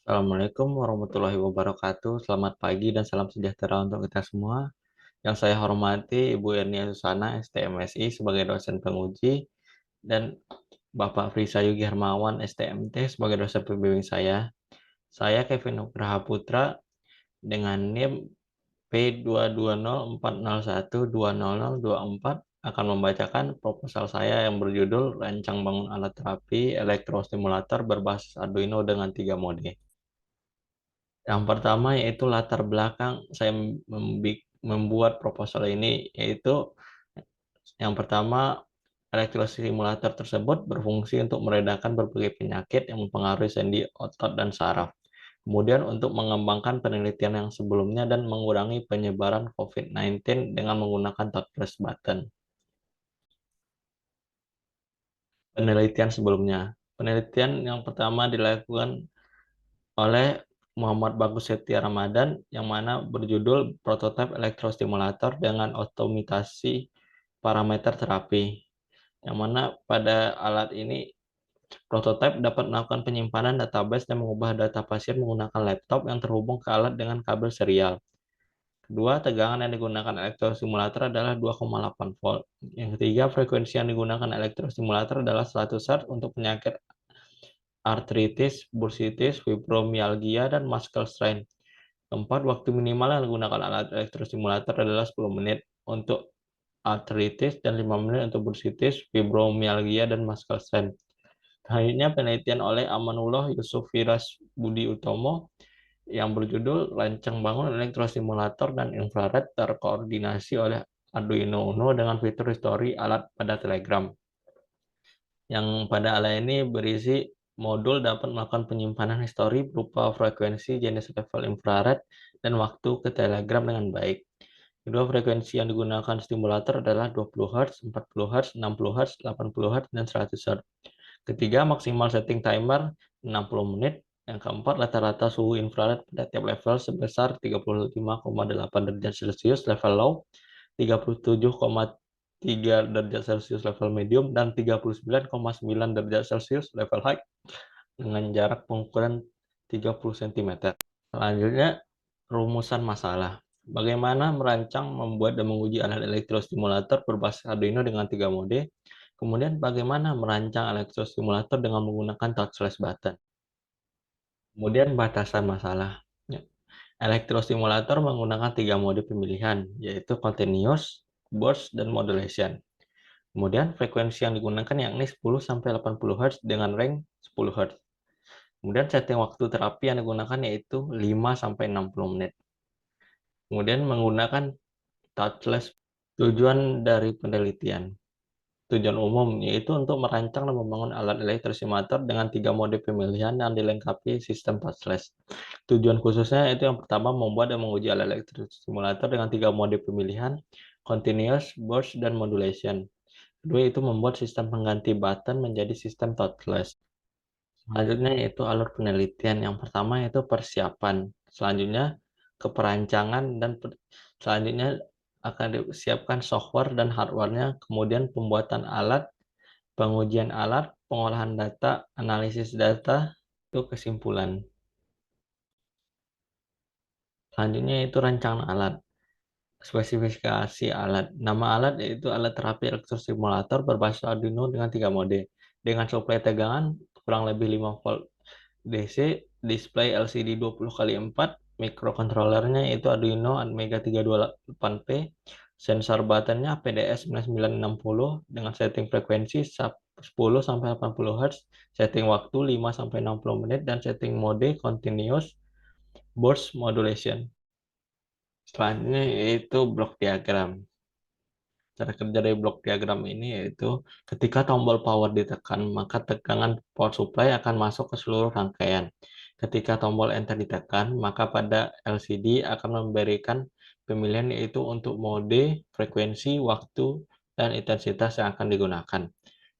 Assalamualaikum warahmatullahi wabarakatuh. Selamat pagi dan salam sejahtera untuk kita semua. Yang saya hormati Ibu Ernia Susana, STMSI sebagai dosen penguji, dan Bapak Frisa Yugi Hermawan, STMT sebagai dosen pembimbing saya. Saya Kevin Nugraha Putra dengan NIM P22040120024 akan membacakan proposal saya yang berjudul Rancang Bangun Alat Terapi Elektrostimulator berbasis Arduino dengan 3 mode. Yang pertama yaitu latar belakang saya membuat proposal ini, yaitu yang pertama, elektrosimulator tersebut berfungsi untuk meredakan berbagai penyakit yang mempengaruhi sendi, otot, dan saraf. Kemudian untuk mengembangkan penelitian yang sebelumnya dan mengurangi penyebaran COVID-19 dengan menggunakan touchless button. Penelitian sebelumnya. Penelitian yang pertama dilakukan oleh Muhammad Bagus Setia Ramadan yang mana berjudul Prototipe Elektrostimulator dengan Otomatisasi Parameter Terapi. Yang mana pada alat ini prototipe dapat melakukan penyimpanan database dan mengubah data pasien menggunakan laptop yang terhubung ke alat dengan kabel serial. Kedua, tegangan yang digunakan elektrostimulator adalah 2,8 volt. Yang ketiga, frekuensi yang digunakan elektrostimulator adalah 100 Hz untuk penyakit artritis, bursitis, fibromialgia, dan muscle strain. Keempat, waktu minimal yang digunakan alat elektrostimulator adalah 10 menit untuk artritis dan 5 menit untuk bursitis, fibromialgia, dan muscle strain. Selanjutnya penelitian oleh Amanullah Yusuf Firas Budi Utomo yang berjudul Rancang Bangun Elektrostimulator dan Infrared terkoordinasi oleh Arduino Uno dengan fitur history alat pada Telegram. Yang pada alat ini berisi modul dapat melakukan penyimpanan histori berupa frekuensi, jenis level infrared, dan waktu ke Telegram dengan baik. Kedua frekuensi yang digunakan stimulator adalah 20 Hz, 40 Hz, 60 Hz, 80 Hz, dan 100 Hz. Ketiga, maksimal setting timer 60 menit. Yang keempat, rata-rata suhu infrared pada tiap level sebesar 35,8 derajat Celcius level low, 37,3 derajat Celcius level medium, dan 39,9 derajat Celcius level high dengan jarak pengukuran 30 cm. Selanjutnya, rumusan masalah. Bagaimana merancang, membuat, dan menguji alat elektrostimulator berbasis Arduino dengan 3 mode. Kemudian bagaimana merancang elektrostimulator dengan menggunakan touchless button. Kemudian batasan masalah. Elektrostimulator menggunakan 3 mode pemilihan, yaitu continuous, burst, dan modulation. Kemudian frekuensi yang digunakan yakni 10-80 Hz dengan range 10 Hz. Kemudian setting waktu terapi yang digunakan yaitu 5-60 menit. Kemudian menggunakan touchless. Tujuan dari penelitian. Tujuan umum yaitu untuk merancang dan membangun alat elektrostimulator dengan 3 mode pemilihan yang dilengkapi sistem touchless. Tujuan khususnya itu yang pertama membuat dan menguji alat elektrostimulator dengan 3 mode pemilihan, continuous, burst, dan modulation. Kedua itu membuat sistem pengganti button menjadi sistem touchless. Selanjutnya yaitu alur penelitian. Yang pertama yaitu persiapan. Selanjutnya keperancangan dan selanjutnya akan disiapkan software dan hardware-nya, kemudian pembuatan alat, pengujian alat, pengolahan data, analisis data, itu kesimpulan. Selanjutnya itu rancangan alat. Spesifikasi alat. Nama alat yaitu alat terapi elektrostimulator berbasis Arduino dengan 3 mode. Dengan suplai tegangan kurang lebih 5 volt DC, display LCD 20x4, mikrokontrolernya itu Arduino Atmega 328P, sensor buttonnya PDS 9960 dengan setting frekuensi 10-80 Hz, setting waktu 5-60 menit, dan setting mode continuous burst modulation. Selanjutnya yaitu blok diagram. Cara kerja dari blok diagram ini yaitu ketika tombol power ditekan, maka tegangan power supply akan masuk ke seluruh rangkaian. Ketika tombol enter ditekan, maka pada LCD akan memberikan pemilihan yaitu untuk mode, frekuensi, waktu, dan intensitas yang akan digunakan.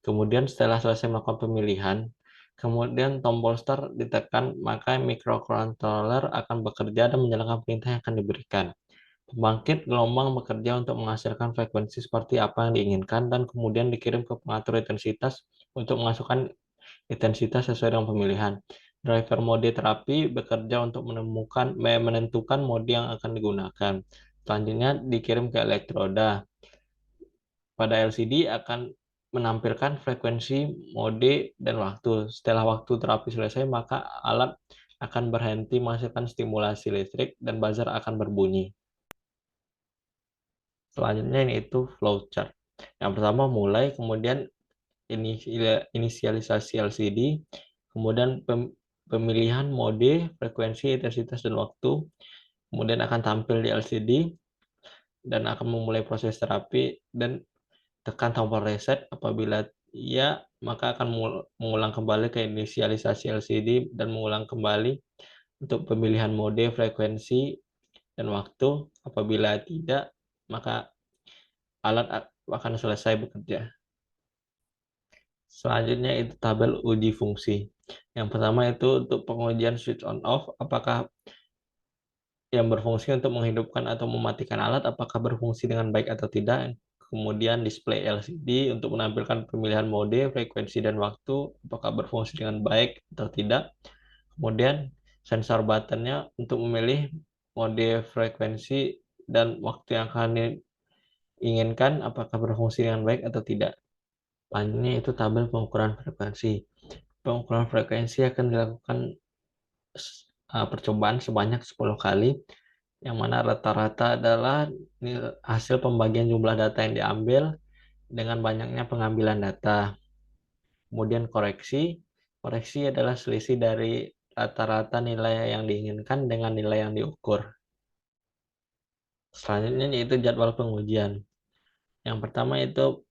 Kemudian setelah selesai melakukan pemilihan, kemudian tombol start ditekan, maka microcontroller akan bekerja dan menjalankan perintah yang akan diberikan. Pembangkit gelombang bekerja untuk menghasilkan frekuensi seperti apa yang diinginkan dan kemudian dikirim ke pengatur intensitas untuk memasukkan intensitas sesuai dengan pemilihan. Driver mode terapi bekerja untuk menentukan mode yang akan digunakan. Selanjutnya dikirim ke elektroda. Pada LCD akan menampilkan frekuensi, mode, dan waktu. Setelah waktu terapi selesai, maka alat akan berhenti menghasilkan stimulasi listrik dan buzzer akan berbunyi. Selanjutnya ini itu flowchart. Yang pertama mulai, kemudian inisialisasi LCD, kemudian pemilihan mode, frekuensi, intensitas, dan waktu, kemudian akan tampil di LCD dan akan memulai proses terapi, dan tekan tombol reset apabila iya, maka akan mengulang kembali ke inisialisasi LCD dan mengulang kembali untuk pemilihan mode, frekuensi, dan waktu. Apabila tidak, maka alat akan selesai bekerja. Selanjutnya itu tabel uji fungsi. Yang pertama itu untuk pengujian switch on off, apakah yang berfungsi untuk menghidupkan atau mematikan alat, apakah berfungsi dengan baik atau tidak. Kemudian display LCD untuk menampilkan pemilihan mode, frekuensi, dan waktu, apakah berfungsi dengan baik atau tidak. Kemudian sensor buttonnya untuk memilih mode, frekuensi, dan waktu yang akan diinginkan, apakah berfungsi dengan baik atau tidak. Selanjutnya itu tabel pengukuran frekuensi. Pengukuran frekuensi akan dilakukan percobaan sebanyak 10 kali, yang mana rata-rata adalah hasil pembagian jumlah data yang diambil dengan banyaknya pengambilan data. Kemudian koreksi. Koreksi adalah selisih dari rata-rata nilai yang diinginkan dengan nilai yang diukur. Selanjutnya yaitu jadwal pengujian. Yang pertama itu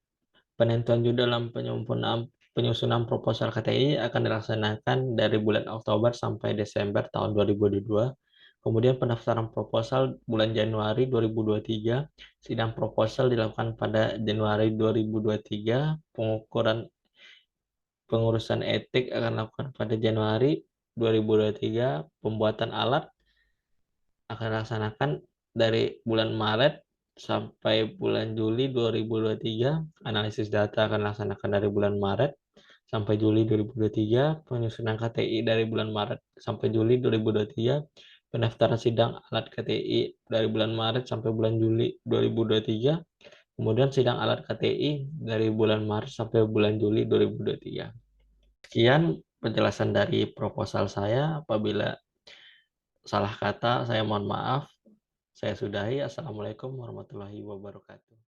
penentuan judul dalam penyusunan proposal KTI akan dilaksanakan dari bulan Oktober sampai Desember tahun 2022. Kemudian pendaftaran proposal bulan Januari 2023, sidang proposal dilakukan pada Januari 2023, pengurusan etik akan dilakukan pada Januari 2023, pembuatan alat akan dilaksanakan dari bulan Maret sampai bulan Juli 2023, analisis data akan dilaksanakan dari bulan Maret sampai Juli 2023, penyusunan KTI dari bulan Maret sampai Juli 2023, pendaftaran sidang alat KTI dari bulan Maret sampai bulan Juli 2023, kemudian sidang alat KTI dari bulan Maret sampai bulan Juli 2023. Sekian penjelasan dari proposal saya. Apabila salah kata, saya mohon maaf. Saya sudahi. Assalamualaikum warahmatullahi wabarakatuh.